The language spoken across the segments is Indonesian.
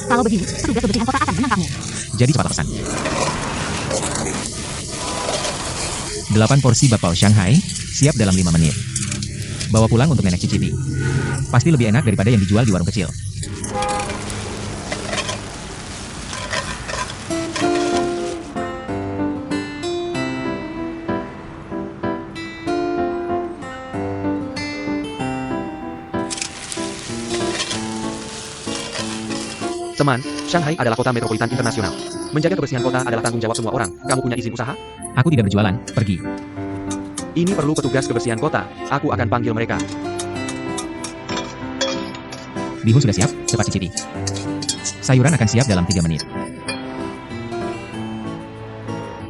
Kalau begini, petugas kebersihan kota akan menangkapmu. Jadi cepat pesan. 8 porsi bakpao Shanghai, siap dalam 5 menit. Bawa pulang untuk nenek cicipi. Pasti lebih enak daripada yang dijual di warung kecil. Teman, Shanghai adalah kota metropolitan internasional. Menjaga kebersihan kota adalah tanggung jawab semua orang. Kamu punya izin usaha? Aku tidak berjualan, pergi. Ini perlu petugas kebersihan kota. Aku akan panggil mereka. Bihun sudah siap, cepat cicipi. Sayuran akan siap dalam 3 menit.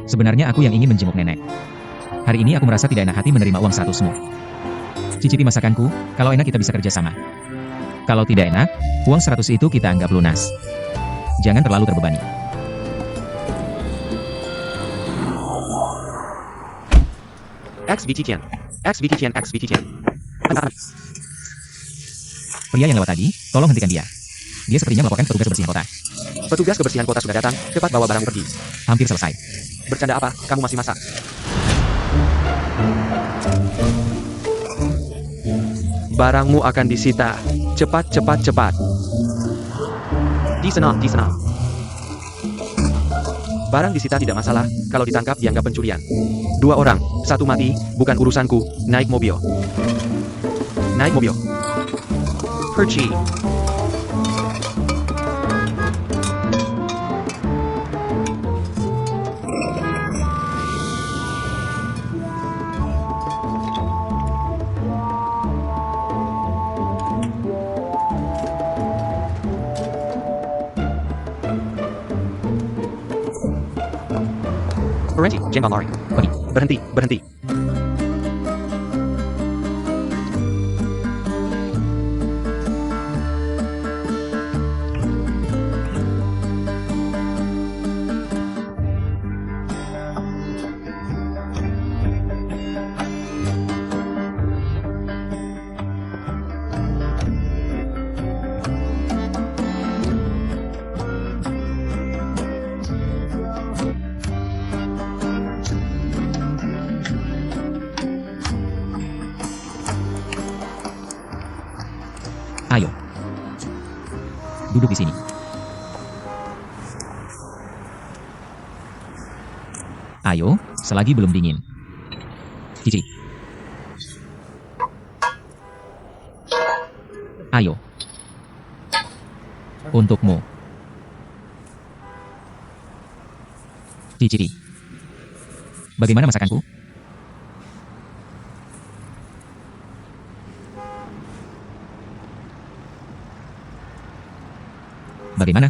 Sebenarnya aku yang ingin menjenguk nenek. Hari ini aku merasa tidak enak hati menerima uang 100-mu. Cicipi masakanku, kalau enak kita bisa kerja sama. Kalau tidak enak, uang 100 itu kita anggap lunas. Jangan terlalu terbebani. XVT Tian. Pria yang lewat tadi, tolong hentikan dia. Dia sepertinya melaporkan petugas kebersihan kota. Petugas kebersihan kota sudah datang. Cepat bawa barang pergi. Hampir selesai. Bercanda apa? Kamu masih masak. Barangmu akan disita. Cepat. Di sana. Barang disita tidak masalah. Kalau ditangkap dianggap pencurian. 2 orang, 1 mati, bukan urusanku. Naik mobil. Pergi. Berhenti, jangan lari. Berhenti. Ayo. Duduk di sini. Ayo, selagi belum dingin. Cici. Ayo. Untukmu. Cici. Bagaimana masakanku? Bagaimana?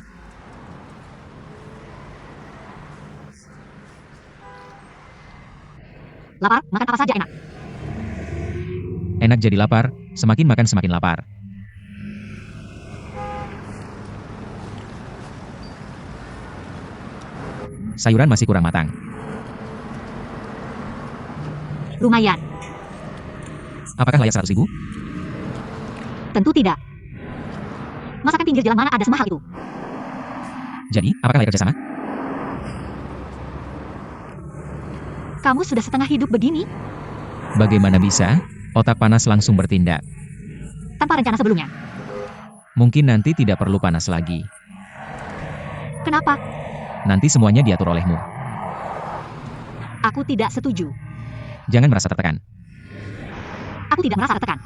Lapar, makan apa saja enak. Enak jadi lapar, semakin makan semakin lapar. Sayuran masih kurang matang. Lumayan. Apakah layak 100.000? Tentu tidak. Masakan pinggir jalan mana ada semahal itu? Jadi, apakah layak kerjasama? Kamu sudah setengah hidup begini, Bagaimana bisa? Otak panas langsung bertindak. tanpa rencana sebelumnya. Mungkin nanti tidak perlu panas lagi. Kenapa? Nanti semuanya diatur olehmu. Aku tidak setuju. Jangan merasa tertekan. Aku tidak merasa tertekan.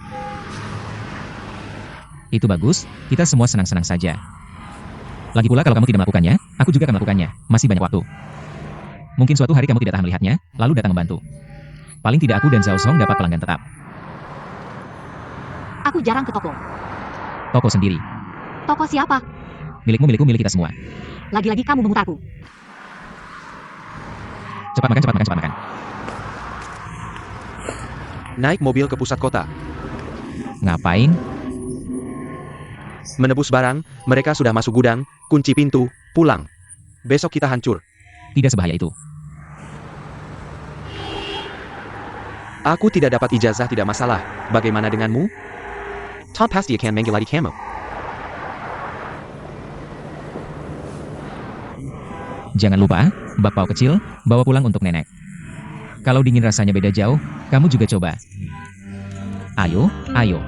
Itu bagus, kita semua senang-senang saja. Lagi pula kalau kamu tidak melakukannya, aku juga akan melakukannya. Masih banyak waktu. Mungkin suatu hari kamu tidak tahan melihatnya, lalu datang membantu. Paling tidak aku dan Zhao Song dapat pelanggan tetap. Aku jarang ke toko. Toko sendiri. Toko siapa? Milikmu, milik kita semua. Lagi-lagi kamu memutarku. Cepat makan. Naik mobil ke pusat kota. Ngapain? Menebus barang, mereka sudah masuk gudang, kunci pintu, pulang. Besok kita hancur. Tidak sebahaya itu. Aku tidak dapat ijazah tidak masalah. Bagaimana denganmu? Tom pasti akan menggilai kamu. Jangan lupa, bakpao kecil, bawa pulang untuk nenek. Kalau dingin rasanya beda jauh, kamu juga coba. Ayo, ayo.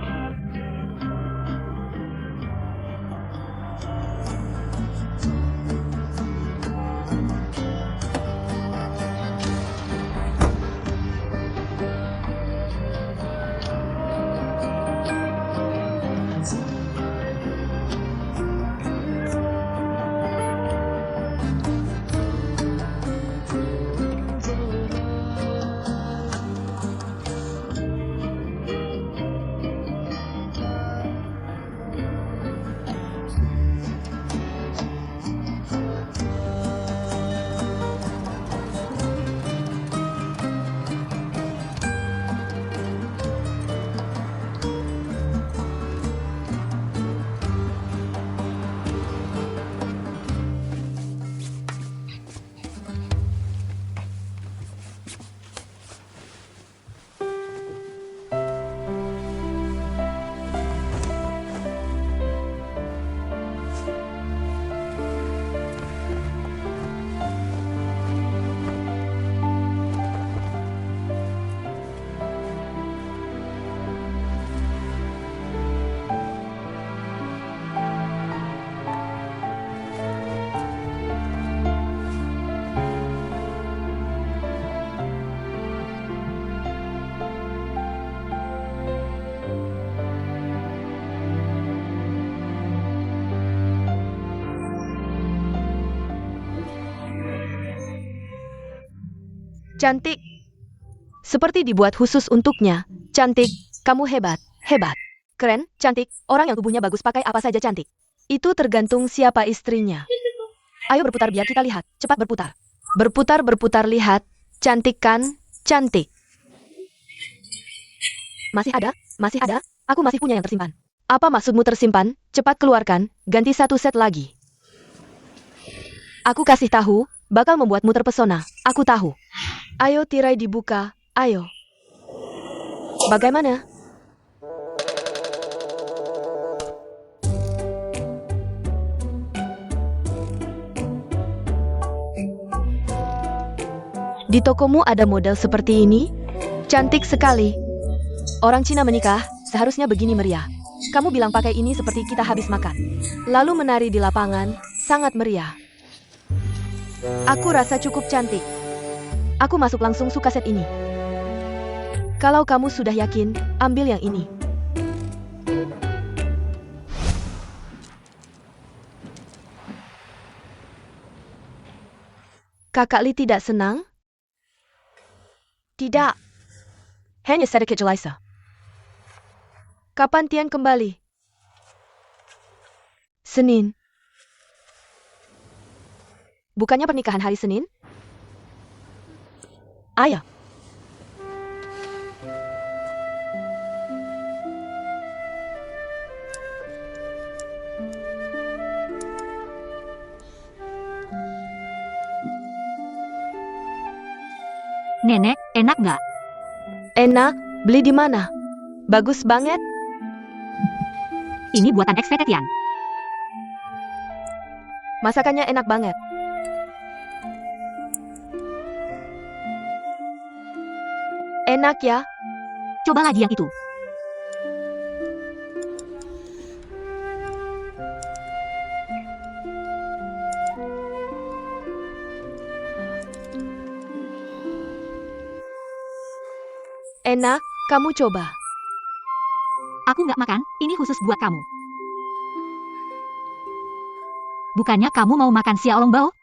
Cantik. Seperti dibuat khusus untuknya. Cantik, kamu hebat, hebat. Keren, cantik, orang yang tubuhnya bagus pakai apa saja cantik. Itu tergantung siapa istrinya. Ayo berputar biar kita lihat, cepat berputar. Berputar, berputar, lihat. Cantik kan? Cantik. Masih ada? Masih ada? Aku masih punya yang tersimpan. Apa maksudmu tersimpan? Cepat keluarkan, ganti satu set lagi. Aku kasih tahu, bakal membuatmu terpesona. Aku tahu. Ayo tirai dibuka, ayo. Bagaimana? Di tokomu ada model seperti ini? Cantik sekali. Orang Cina menikah, seharusnya begini meriah. Kamu bilang pakai ini seperti kita habis makan. Lalu menari di lapangan, sangat meriah. Aku rasa cukup cantik. Aku masuk langsung suka set ini. Kalau kamu sudah yakin, ambil yang ini. Kakak Li tidak senang? Tidak. Hanya sedikit jelisa. Kapan Tian kembali? Senin. Bukannya pernikahan hari Senin? Ayah. Nenek, enak nggak? Enak, beli di mana? Bagus banget. Ini buatan ex-vegetarian. Masakannya enak banget. Enak ya? Coba lagi yang itu. Enak, kamu coba. Aku nggak makan, ini khusus buat kamu. Bukannya kamu mau makan xiaolongbao?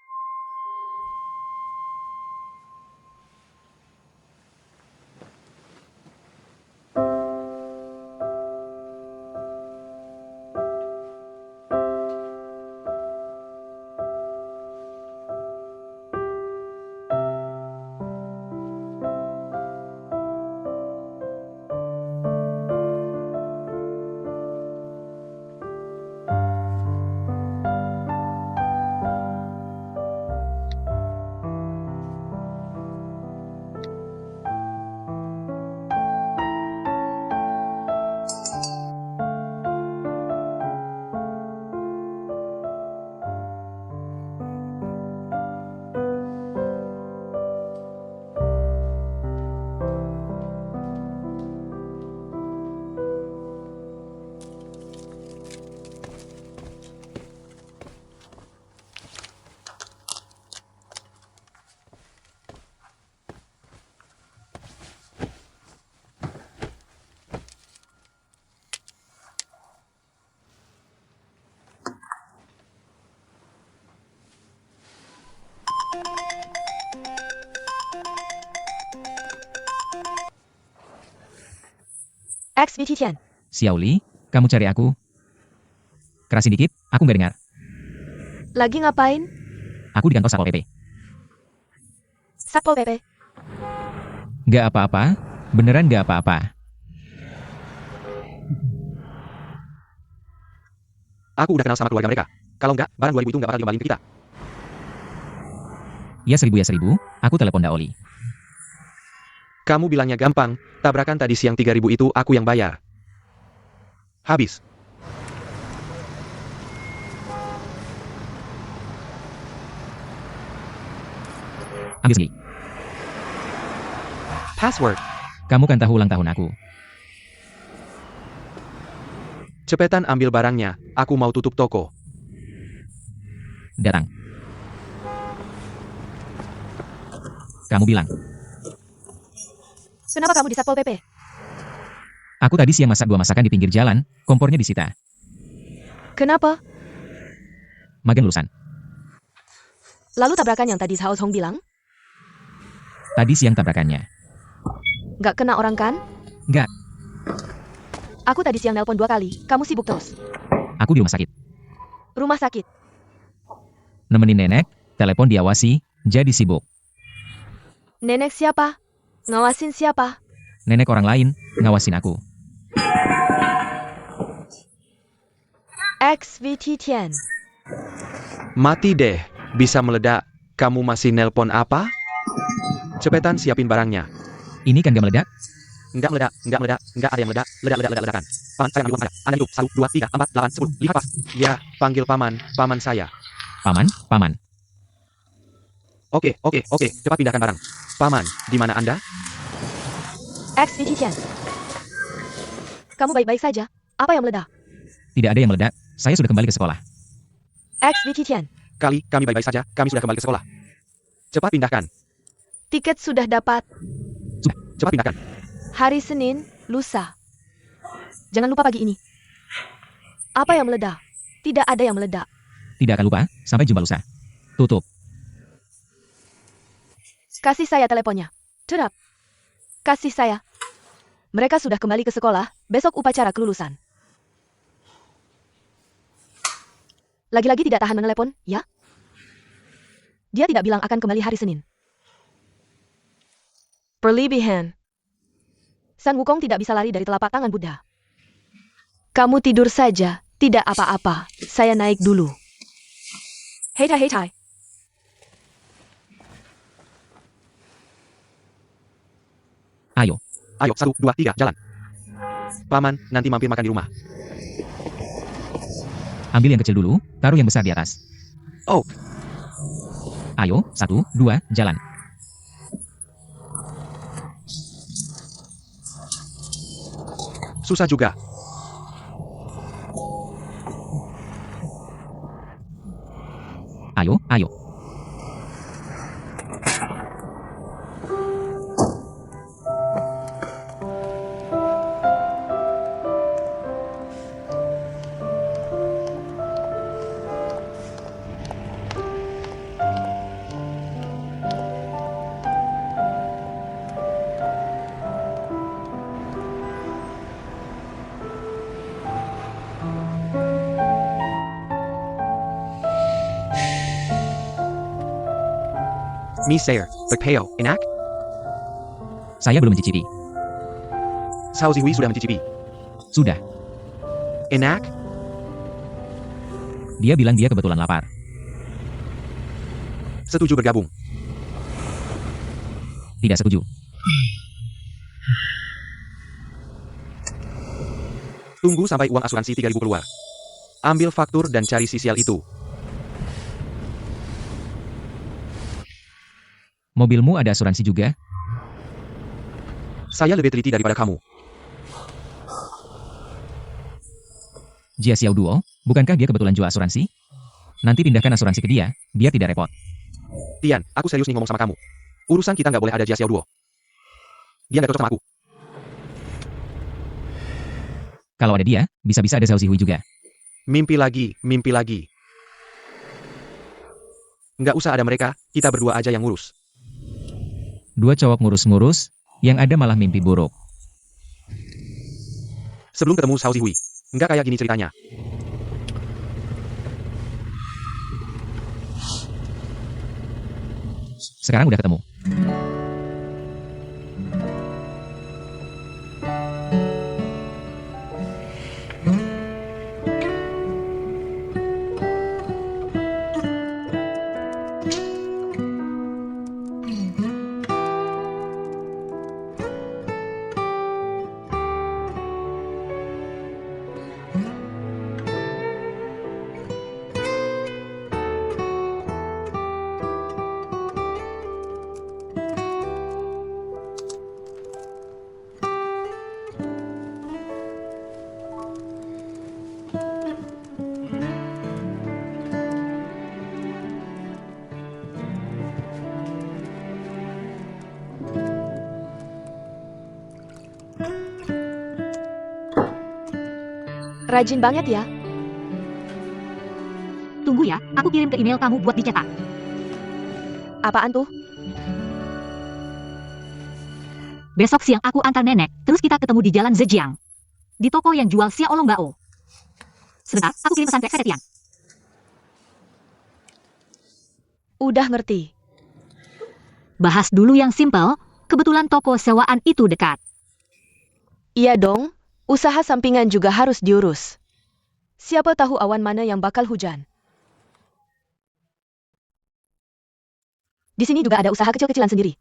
XVT Tian. Xiao Li, kamu cari aku? Kerasin dikit, aku nggak dengar. Lagi ngapain? Aku di kantor Satpol PP. Satpol PP. Nggak apa-apa, beneran nggak apa-apa. Aku udah kenal sama keluarga mereka. Kalau enggak, barang 2000 itu nggak bakal diombalin ke kita. Ya 1000, aku telepon Daoli. Kamu bilangnya gampang, tabrakan tadi siang 3000 itu aku yang bayar. Habis. Ambil sendiri. Password. Kamu kan tahu ulang tahun aku. Cepetan ambil barangnya, aku mau tutup toko. Datang. Kamu bilang, Kenapa kamu di Satpol PP? aku tadi siang masak 2 masakan di pinggir jalan, kompornya disita. Kenapa? Magang lulusan. Lalu tabrakan yang tadi Hao Hong bilang? Tadi siang tabrakannya. Nggak kena orang kan? Nggak, Aku tadi siang nelpon 2 kali, kamu sibuk terus. aku di rumah sakit. Rumah sakit. Nemenin nenek, telepon diawasi, jadi sibuk. Nenek siapa? Ngawasin siapa? Nenek orang lain, ngawasin aku. XVT Tian. Mati deh, bisa meledak. Kamu masih nelpon apa? Cepetan siapin barangnya. Ini kan gak meledak? Enggak meledak, enggak meledak, enggak ada yang meledak, ledakan. Paman, saya ambil uang Anda. Anda hidup, 1, 2, 3, 4, 8, 10, lihat pas. Ya, panggil paman saya. Paman. Oke, cepat pindahkan barang. Paman, di mana Anda? XVT Tian. Kamu baik-baik saja? Apa yang meledak? Tidak ada yang meledak, saya sudah kembali ke sekolah. XVT Tian. Kami baik-baik saja, kami sudah kembali ke sekolah. Cepat pindahkan, Tiket sudah dapat. cepat pindahkan. Hari Senin, lusa. Jangan lupa pagi ini. Apa yang meledak? Tidak ada yang meledak. Tidak akan lupa, sampai jumpa lusa. Tutup. Kasih saya teleponnya. Terap. Kasih saya. Mereka sudah kembali ke sekolah, besok upacara kelulusan. Lagi-lagi tidak tahan menelepon, ya? Dia tidak bilang akan kembali hari Senin. Berlebihan. San Wukong tidak bisa lari dari telapak tangan Buddha. Kamu tidur saja, tidak apa-apa. Saya naik dulu. Hei tai. Ayo, 1, 2, 3, jalan. Paman, nanti mampir makan di rumah. ambil yang kecil dulu, taruh yang besar di atas. Oh, Ayo, 1, 2, jalan. susah juga. Ayo. Mi Sayer, Pekpeo, enak? Saya belum mencicipi. Sao Zihui sudah mencicipi. Sudah, Enak? dia bilang dia kebetulan lapar. Setuju bergabung. Tidak setuju. Tunggu sampai uang asuransi 3000 keluar. Ambil faktur dan cari sisial itu. Mobilmu ada asuransi juga? Saya lebih teliti daripada kamu. Jia Xiao Duo, bukankah dia kebetulan jual asuransi? Nanti pindahkan asuransi ke dia, biar tidak repot. Tian, aku serius nih ngomong sama kamu. Urusan kita nggak boleh ada Jia Xiao Duo. Dia nggak cocok sama aku. Kalau ada dia, bisa-bisa ada Zhao Zihui juga. Mimpi lagi. Nggak usah ada mereka, kita berdua aja yang ngurus. 2 cowok ngurus-ngurus, yang ada malah mimpi buruk. Sebelum ketemu Xiao Zihui. Nggak kayak gini ceritanya. Sekarang udah ketemu. Rajin banget ya. Tunggu ya, aku kirim ke email kamu buat dicetak. Apaan tuh? Besok siang aku antar nenek, terus kita ketemu di Jalan Zhejiang. Di toko yang jual xiaolong bao. Sebentar, aku kirim pesan ke Ekspeditian. Udah ngerti. Bahas dulu yang simpel, kebetulan toko sewaan itu dekat. Iya dong, usaha sampingan juga harus diurus. Siapa tahu awan mana yang bakal hujan. Di sini juga ada usaha kecil-kecilan sendiri.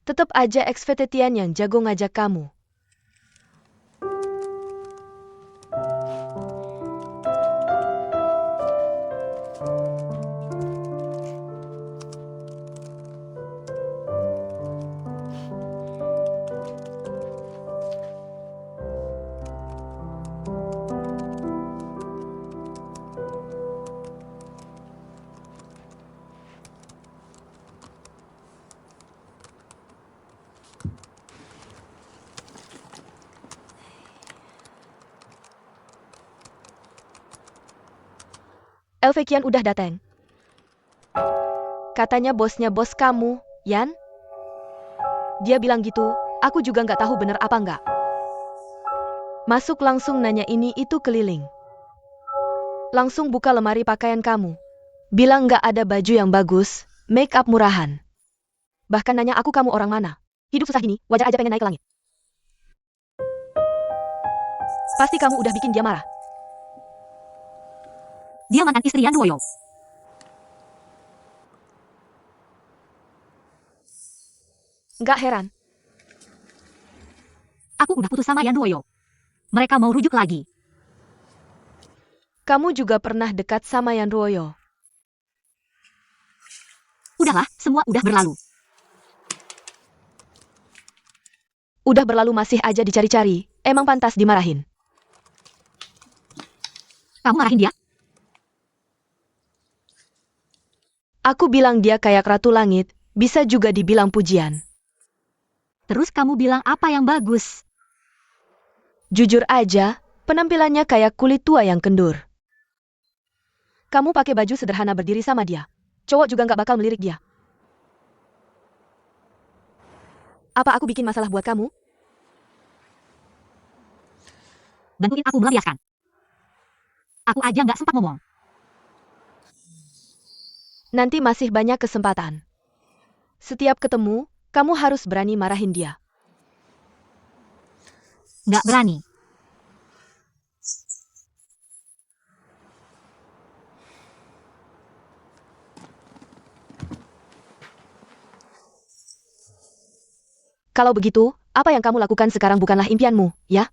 Tetap aja Ekspeditian yang jago ngajak kamu. Elvekian udah datang. Katanya bosnya bos kamu, Yan? Dia bilang gitu, aku juga nggak tahu bener apa nggak. Masuk langsung nanya ini itu keliling. Langsung buka lemari pakaian kamu. Bilang nggak ada baju yang bagus, make up murahan. Bahkan nanya aku kamu orang mana. Hidup susah gini, wajar aja pengen naik ke langit. Pasti kamu udah bikin dia marah. Dia mantan istri Yan Duoyo. Nggak heran. Aku udah putus sama Yan Duoyo. Mereka mau rujuk lagi. Kamu juga pernah dekat sama Yan Ruoyo. Udahlah, semua udah berlalu. Udah berlalu masih aja dicari-cari, emang pantas dimarahin. Kamu marahin dia? Aku bilang dia kayak ratu langit, bisa juga dibilang pujian. Terus kamu bilang apa yang bagus? Jujur aja, penampilannya kayak kulit tua yang kendur. Kamu pakai baju sederhana berdiri sama dia. Cowok juga nggak bakal melirik dia. Apa aku bikin masalah buat kamu? Bantuin aku melampiaskan. Aku aja nggak sempat ngomong. Nanti masih banyak kesempatan. Setiap ketemu, kamu harus berani marahin dia. Nggak berani. Kalau begitu, apa yang kamu lakukan sekarang bukanlah impianmu, ya?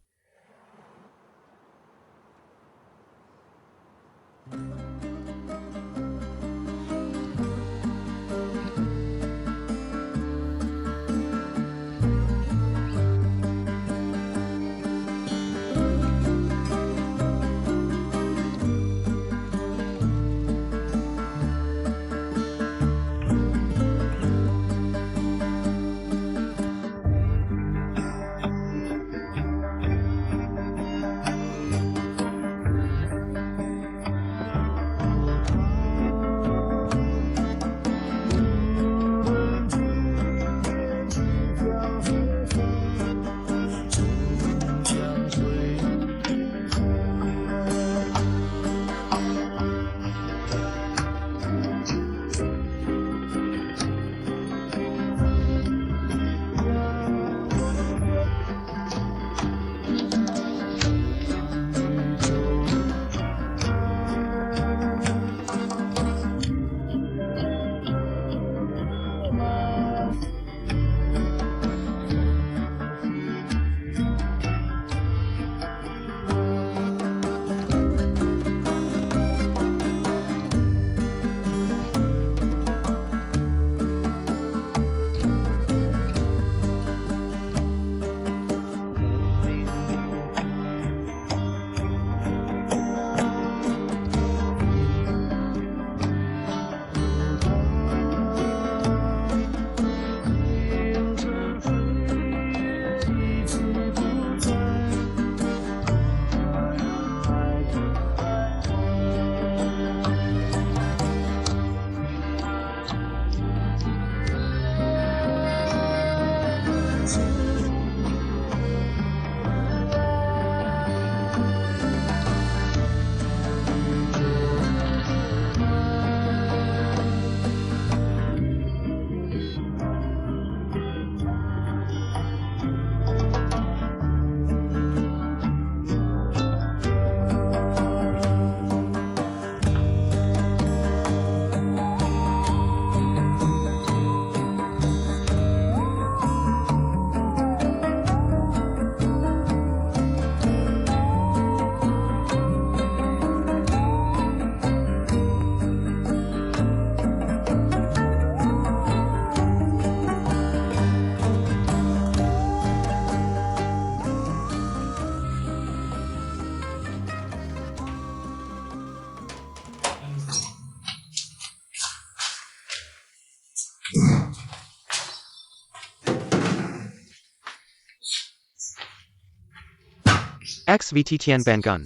XVT Tian Bangun.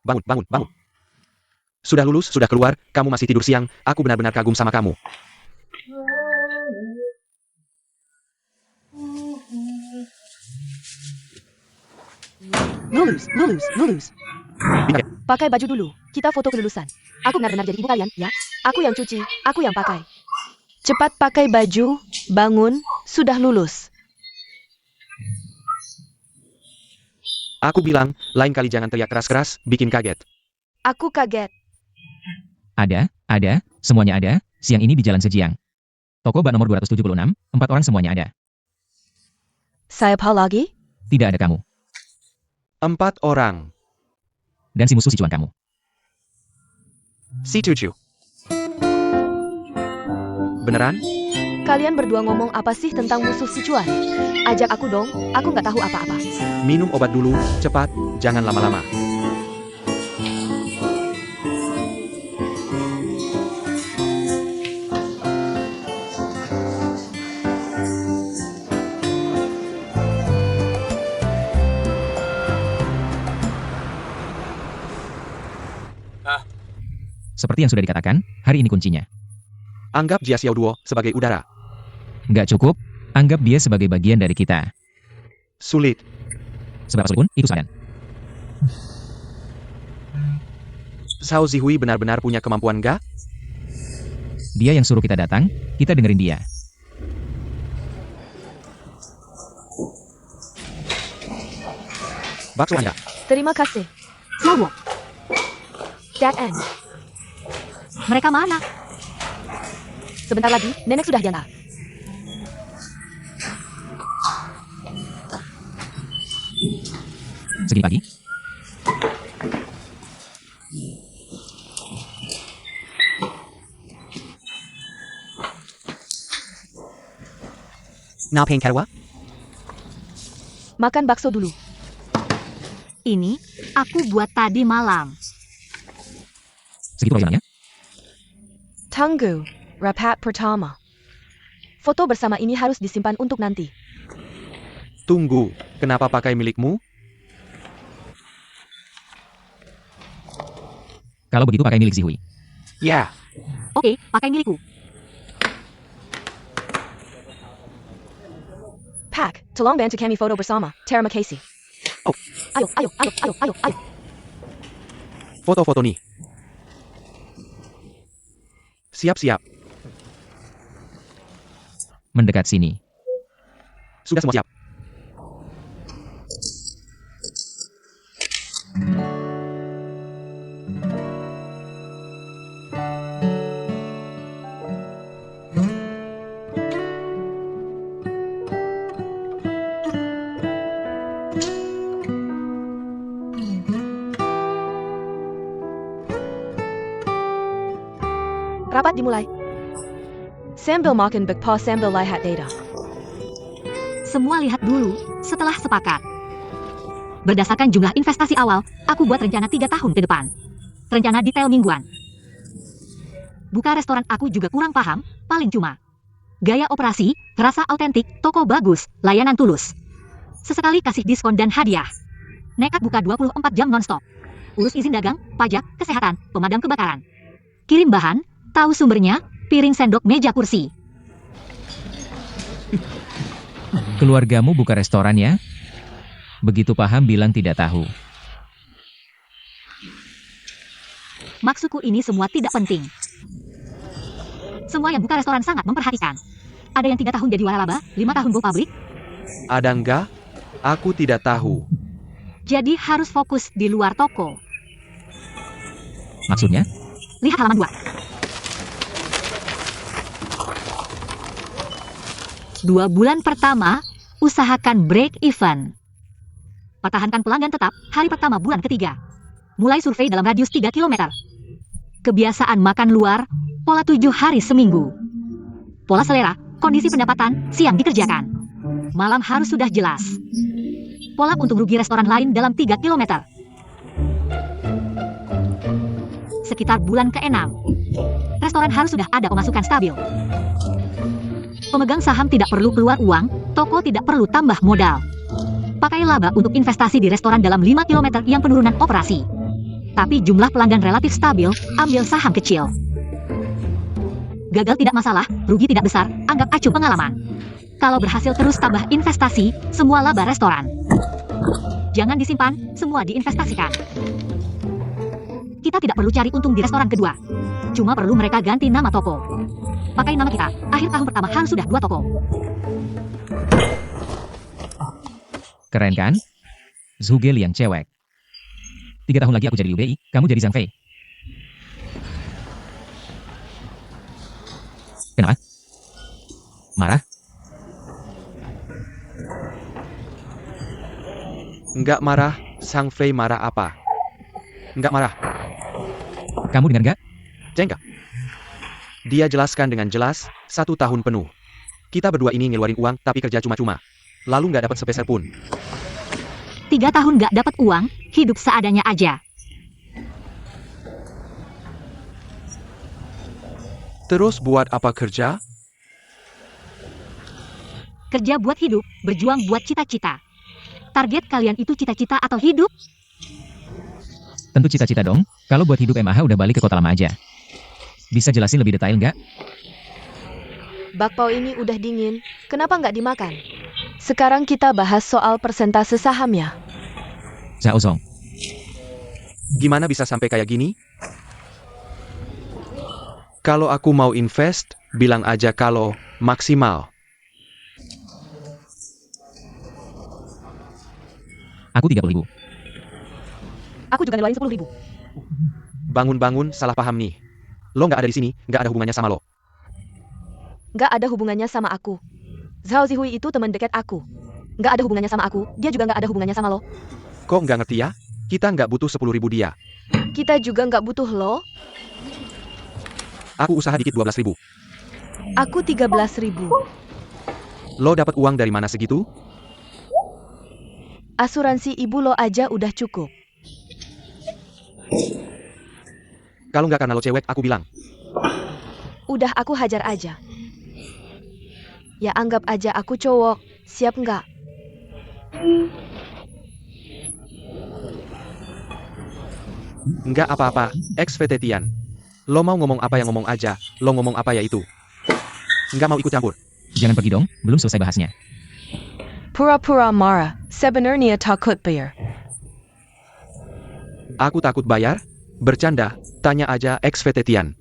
Bangun, bangun, bangun. Sudah lulus, sudah keluar, kamu masih tidur siang, aku benar-benar kagum sama kamu. Lulus. Pakai baju dulu, kita foto kelulusan. Aku benar-benar jadi ibu kalian, ya? Aku yang cuci, aku yang pakai. Cepat pakai baju, bangun, sudah lulus. Aku bilang, lain kali jangan teriak keras-keras, bikin kaget. Aku kaget. Ada, semuanya ada, siang ini di Jalan Zhejiang. Toko bak nomor 276, 4 orang semuanya ada. Saya apa lagi? Tidak ada kamu. 4 orang. Dan si musuh si cuan kamu. Si Tuju. Beneran? Kalian berdua ngomong apa sih tentang musuh si Cuan? Ajak aku dong, aku nggak tahu apa-apa. Minum obat dulu, cepat, jangan lama-lama. Seperti yang sudah dikatakan, hari ini kuncinya. Anggap Jia Xiao Duo sebagai udara. Nggak cukup, anggap dia sebagai bagian dari kita. Sulit. Seberapa sulit pun, itu sadan. Sao Zihui benar-benar punya kemampuan ga? Dia yang suruh kita datang, kita dengerin dia. Bakso Anda. Terima kasih. Slow walk. Dead end. Mereka mana? Sebentar lagi, nenek sudah janda. Segini pagi, Napeng Karwa? Makan bakso dulu. Ini aku buat tadi malam. segitu perjalanannya. Tunggu, rapat pertama. Foto bersama ini harus disimpan untuk nanti. Tunggu, kenapa pakai milikmu? Kalau begitu pakai milik Zihui. Ya. Oke, pakai milikku. Pak, tolong bantu kami foto bersama. Terima kasih. Oh. Ayo. Foto-foto nih. Siap-siap. Mendekat sini. Sudah semua siap. Rapat dimulai. Sambil makan bakpao sambil lihat data. Semua lihat dulu, setelah sepakat. Berdasarkan jumlah investasi awal, aku buat rencana 3 tahun ke depan. Rencana detail mingguan. Buka restoran aku juga kurang paham, paling cuma. Gaya operasi, rasa autentik, toko bagus, layanan tulus. Sesekali kasih diskon dan hadiah. Nekat buka 24 jam non-stop. Urus izin dagang, pajak, kesehatan, pemadam kebakaran. Kirim bahan, tahu sumbernya, piring sendok meja kursi. Keluargamu buka restoran ya? Begitu paham bilang tidak tahu. Maksudku ini semua tidak penting. Semua yang buka restoran sangat memperhatikan. Ada yang 3 tahun jadi waralaba, 5 tahun go public. Ada enggak? Aku tidak tahu. Jadi harus fokus di luar toko. Maksudnya? Lihat halaman 2. 2 bulan pertama, usahakan break even. Pertahankan pelanggan tetap, hari pertama bulan ketiga. Mulai survei dalam radius 3 km. Kebiasaan makan luar, pola 7 hari seminggu. Pola selera, kondisi pendapatan, siang dikerjakan. Malam harus sudah jelas. Pola untung rugi restoran lain dalam 3 km. Sekitar bulan ke-6. Restoran harus sudah ada pemasukan stabil. Pemegang saham tidak perlu keluar uang, toko tidak perlu tambah modal. Pakai laba untuk investasi di restoran dalam 5 km yang penurunan operasi. Tapi jumlah pelanggan relatif stabil, ambil saham kecil. Gagal tidak masalah, rugi tidak besar, anggap acuh pengalaman. Kalau berhasil terus tambah investasi, semua laba restoran. Jangan disimpan, semua diinvestasikan. Kita tidak perlu cari untung di restoran kedua. Cuma perlu mereka ganti nama toko. Pakai nama kita, akhir tahun pertama Han sudah 2 toko. Keren kan? Zhuge Liang cewek. 3 tahun lagi aku jadi Liu Bei, kamu jadi Zhang Fei. Kenapa? Marah? Nggak marah, Sang Fei marah apa? Nggak marah, Kamu dengar gak? jengkel. Dia jelaskan dengan jelas, 1 tahun penuh. Kita berdua ini ngeluarin uang tapi kerja cuma-cuma. Lalu nggak dapat sepeser pun. 3 tahun gak dapat uang, hidup seadanya aja. Terus buat apa kerja? Kerja buat hidup, berjuang buat cita-cita. Target kalian itu cita-cita atau hidup? Tentu cita-cita dong, kalau buat hidup MAH udah balik ke kota lama aja. Bisa jelasin lebih detail nggak? Bakpao ini udah dingin, kenapa nggak dimakan? Sekarang kita bahas soal persentase sahamnya. Zhao Zong, Gimana bisa sampai kayak gini? Kalau aku mau invest, bilang aja kalau maksimal. aku 30.000. Aku juga ngeluarin 10.000. Bangun-bangun, salah paham nih. Lo nggak ada di sini, nggak ada hubungannya sama lo. Nggak ada hubungannya sama aku. Zhao Zihui itu teman dekat aku. Nggak ada hubungannya sama aku, dia juga nggak ada hubungannya sama lo. Kok nggak ngerti ya? Kita nggak butuh 10.000 dia. Kita juga nggak butuh lo. Aku usaha dikit 12.000. Aku 13.000. Lo dapat uang dari mana segitu? Asuransi ibu lo aja udah cukup. Kalau nggak karena lo cewek, aku bilang. Udah aku hajar aja. Ya anggap aja aku cowok, siap nggak? Nggak apa-apa, ex-VT Tian. Lo mau ngomong apa yang ngomong aja, lo ngomong apa ya itu. Nggak mau ikut campur. Jangan pergi dong, belum selesai bahasnya. Pura-pura marah, sebenarnya takut bayar. Aku takut bayar? Bercanda, tanya aja ex-VT Tian.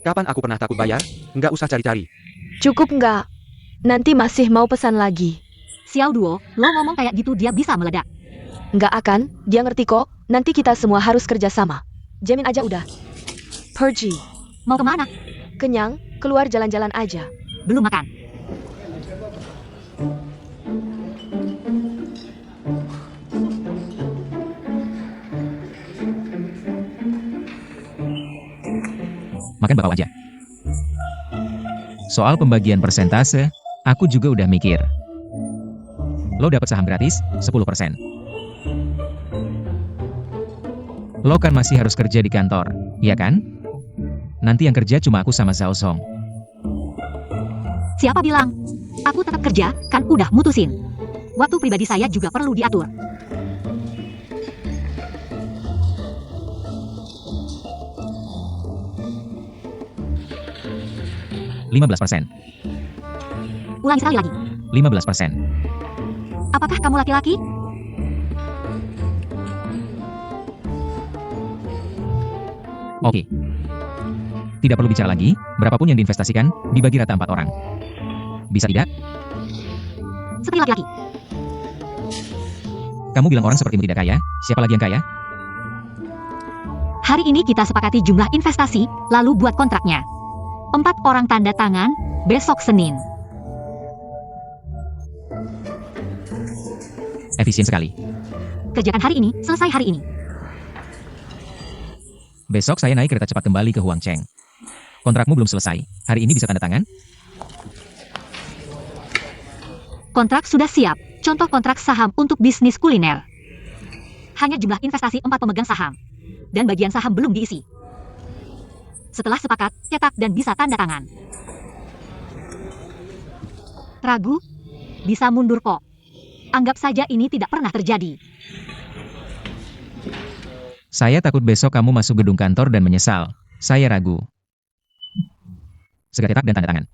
Kapan aku pernah takut bayar? Nggak usah cari-cari. Cukup nggak? Nanti masih mau pesan lagi. Xiao Duo, lo ngomong kayak gitu dia bisa meledak. Nggak akan, dia ngerti kok. Nanti kita semua harus kerja sama. Jamin aja udah. Pergi. Mau kemana? Kenyang, keluar jalan-jalan aja. Belum makan. Makan bakpao aja. Soal pembagian persentase, aku juga udah mikir. Lo dapat saham gratis, 10%. Lo kan masih harus kerja di kantor, iya kan? Nanti yang kerja cuma aku sama Zhao Zong. Siapa bilang? Aku tetap kerja, kan udah mutusin. Waktu pribadi saya juga perlu diatur. %15. Ulangi sekali lagi. 15%. Apakah kamu laki-laki? Oke. Tidak perlu bicara lagi, berapapun yang diinvestasikan, dibagi rata 4 orang. Bisa tidak? Seperti laki-laki. Kamu bilang orang sepertimu tidak kaya, siapa lagi yang kaya? Hari ini kita sepakati jumlah investasi, lalu buat kontraknya. 4 orang tanda tangan, besok Senin. Efisien sekali. Kerjakan hari ini, selesai hari ini. Besok saya naik kereta cepat kembali ke Huangcheng. Kontrakmu belum selesai, hari ini bisa tanda tangan? Kontrak sudah siap, contoh kontrak saham untuk bisnis kuliner. Hanya jumlah investasi 4 pemegang saham. Dan bagian saham belum diisi. Setelah sepakat, cetak dan bisa tanda tangan. Ragu? Bisa mundur kok. Anggap saja ini tidak pernah terjadi. Saya takut besok kamu masuk gedung kantor dan menyesal. Saya ragu. Segera cetak dan tanda tangan.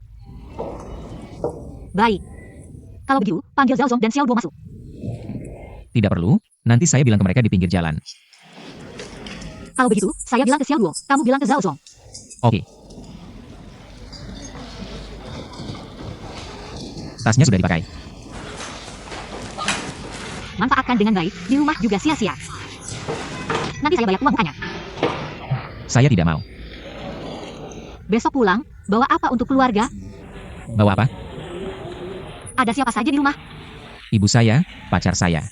Baik. Kalau begitu, panggil Zhao Zong dan Xiao Duo masuk. Tidak perlu, nanti saya bilang ke mereka di pinggir jalan. Kalau begitu, saya bilang ke Xiao Duo, kamu bilang ke Zhao Zong. Oke. Tasnya sudah dipakai. Manfaatkan dengan baik, di rumah juga sia-sia. Nanti saya bayar uang mukanya. Saya tidak mau. Besok pulang, bawa apa untuk keluarga? Bawa apa? Ada siapa saja di rumah? Ibu saya, pacar saya.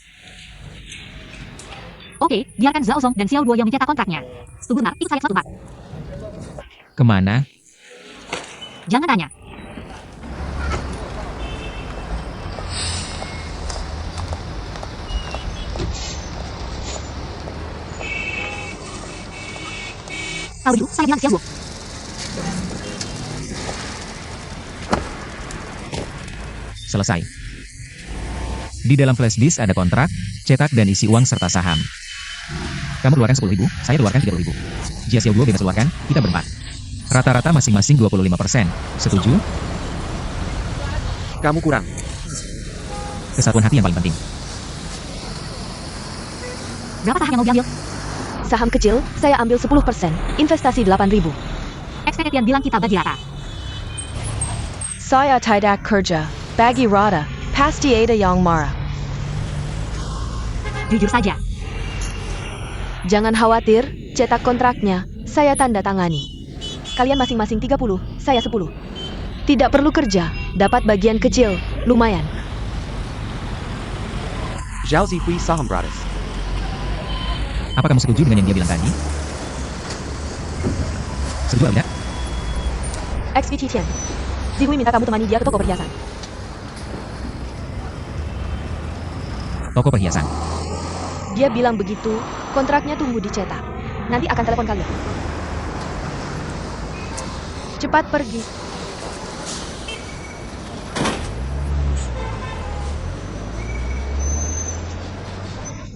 Oke, biarkan Zhao Zong dan Xiao Duo yang mencetak kontraknya. Tunggu bentar, ikut saya suatu tempat. Kemana? Jangan tanya. Kalau begitu, saya bilang Xiao Duo. Selesai. Di dalam flash disk ada kontrak, cetak dan isi uang serta saham. Kamu keluarkan 10.000, saya keluarkan 30.000. Jia Xiao Duo bebas keluarkan, kita berempat. Rata-rata masing-masing 25%. Setuju? Kamu kurang. Kesatuan hati yang paling penting. Berapa saham yang mau diambil? Saham kecil, saya ambil 10%, investasi 8.000. Ekspeditian bilang kita bagi rata. Saya tidak kerja, bagi rata, pasti ada yang marah. Jujur saja, Jangan khawatir, cetak kontraknya, saya tanda tangani. Kalian masing-masing 30, saya 10. Tidak perlu kerja, dapat bagian kecil, lumayan. Zhao Zihui Saham Brothers. Apa kamu setuju dengan yang dia bilang tadi? Setuju atau tidak? XVT Tian. Zihui minta kamu temani dia ke toko perhiasan. Toko perhiasan. Dia bilang begitu, kontraknya tunggu dicetak. Nanti akan telepon kalian. Cepat pergi.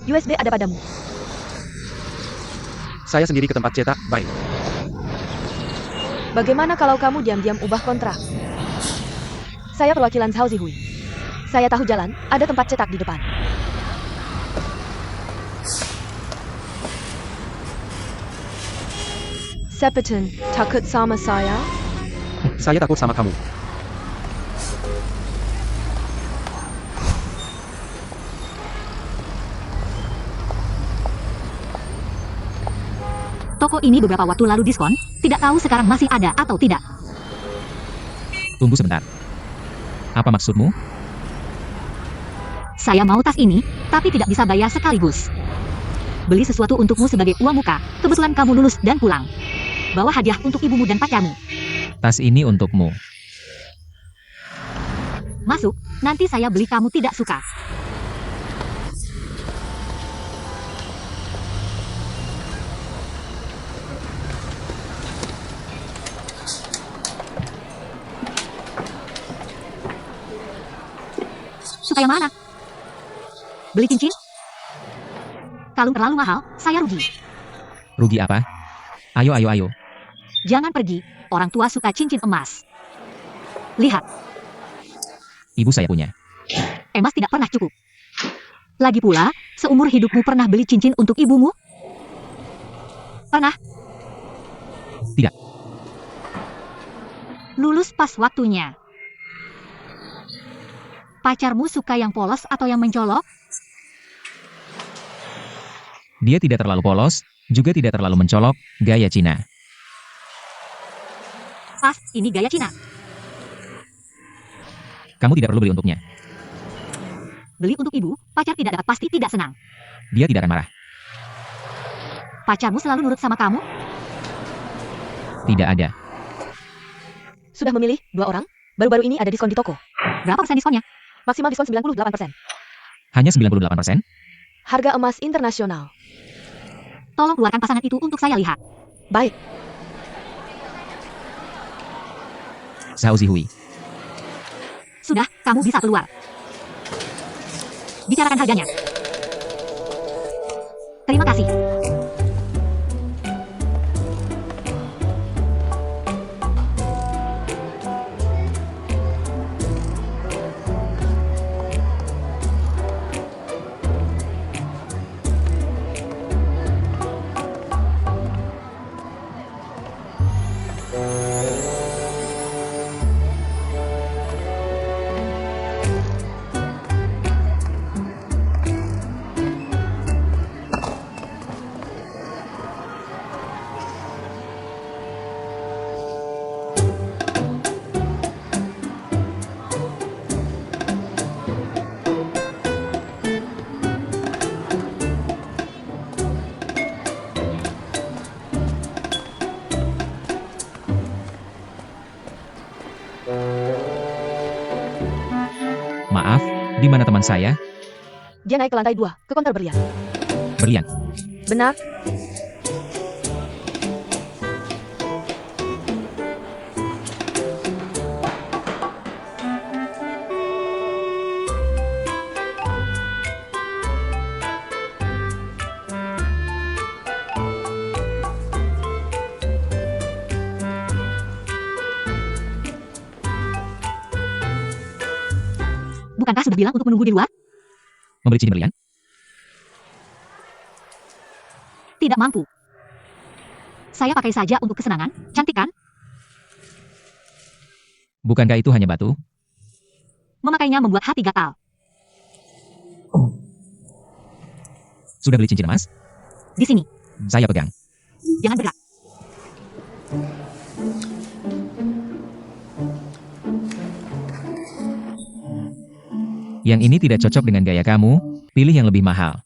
USB ada padamu. Saya sendiri ke tempat cetak, baik. Bagaimana kalau kamu diam-diam ubah kontrak? Saya perwakilan Zhao Zihui. Saya tahu jalan, ada tempat cetak di depan. Sepetin, takut sama saya? Saya takut sama kamu. toko ini beberapa waktu lalu diskon, tidak tahu sekarang masih ada atau tidak. Tunggu sebentar. Apa maksudmu? Saya mau tas ini, tapi tidak bisa bayar sekaligus. Beli sesuatu untukmu sebagai uang muka, kebetulan kamu lulus dan pulang. Bawa hadiah untuk ibumu dan pacarmu. Tas ini untukmu. Masuk, nanti saya beli kamu tidak suka. Suka yang mana? Beli cincin? Kalung terlalu mahal, saya rugi. Rugi apa? Ayo, ayo, ayo. Jangan pergi, orang tua suka cincin emas. Lihat, Ibu saya punya. emas tidak pernah cukup. Lagi pula, seumur hidupmu pernah beli cincin untuk ibumu? Pernah? Tidak. Lulus pas waktunya. Pacarmu suka yang polos atau yang mencolok? Dia tidak terlalu polos, juga tidak terlalu mencolok, gaya Cina. Pas, ini gaya Cina. Kamu tidak perlu beli untuknya. Beli untuk ibu, pacar tidak dapat pasti tidak senang. Dia tidak akan marah. Pacarmu selalu nurut sama kamu? Tidak ada. Sudah memilih, 2 orang? Baru-baru ini ada diskon di toko. Berapa persen diskonnya? Maksimal diskon 98%. Hanya 98%? Harga emas internasional. Tolong keluarkan pasangan itu untuk saya lihat. Baik, Zhao Zihui. Sudah, kamu bisa keluar. Bicarakan harganya. Terima kasih. Maaf, di mana teman saya? Dia naik ke lantai 2, ke konter berlian. Berlian. Benar? Bukankah sudah bilang untuk menunggu di luar? Membeli cincin berlian? Tidak mampu. Saya pakai saja untuk kesenangan, cantik kan? Bukankah itu hanya batu? Memakainya membuat hati gatal. Sudah beli cincin emas? Di sini, Saya pegang. jangan bergerak. Yang ini tidak cocok dengan gaya kamu, pilih yang lebih mahal.